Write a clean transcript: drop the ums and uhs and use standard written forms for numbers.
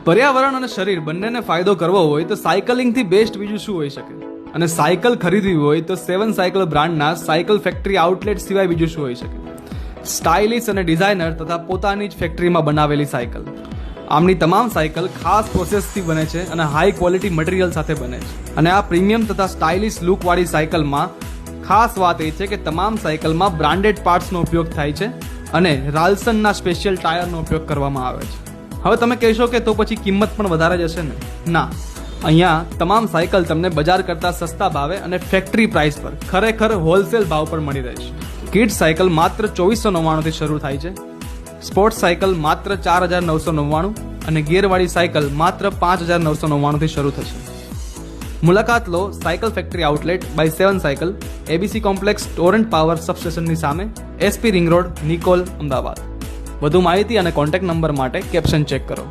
પર્યાવરણ અને શરીર બંનેને ફાયદો કરવો હોય તો સાયકલિંગથી બેસ્ટ બીજું શું હોઈ શકે? અને સાયકલ ખરીદવી હોય તો 7 સાયકલ બ્રાન્ડના સાયકલ ફેક્ટરી આઉટલેટ સિવાય બીજું શું હોઈ શકે? સ્ટાઇલિશ અને ડિઝાઇનર તથા પોતાની જ ફેક્ટરીમાં બનાવેલી સાયકલ. આમની તમામ સાયકલ ખાસ પ્રોસેસથી બને છે અને હાઈ ક્વોલિટી મટીરિયલ સાથે બને છે. અને આ પ્રીમિયમ તથા સ્ટાઇલિશ લુકવાળી સાયકલમાં ખાસ વાત એ છે કે તમામ સાયકલમાં બ્રાન્ડેડ પાર્ટ્સનો ઉપયોગ થાય છે અને રાલ્સનના સ્પેશિયલ ટાયરનો ઉપયોગ કરવામાં આવે છે. હવે તમે કહેશો કે તો પછી કિંમત પણ વધારે જ હશે ને? ના, અહીંયા તમામ સાયકલ તમને બજાર કરતાં સસ્તા ભાવે અને ફેક્ટરી પ્રાઇસ પર ખરેખર હોલસેલ ભાવ પર મળી રહેશે. કિડ્સ સાયકલ માત્ર 2499 થી શરૂ થાય છે, સ્પોર્ટ્સ સાયકલ માત્ર 4999 અને ગિયરવાળી સાયકલ માત્ર 5999 થી શરૂ થશે. મુલાકાત લો cycle factory outlet by 7 cycle, ABC complex, torrent power સબસ્ટેશનની સામે, SP ring road, Nikol, Ahmedabad. વધુ માહિતી અને કોન્ટેક્ટ નંબર માટે કેપ્શન ચેક કરો.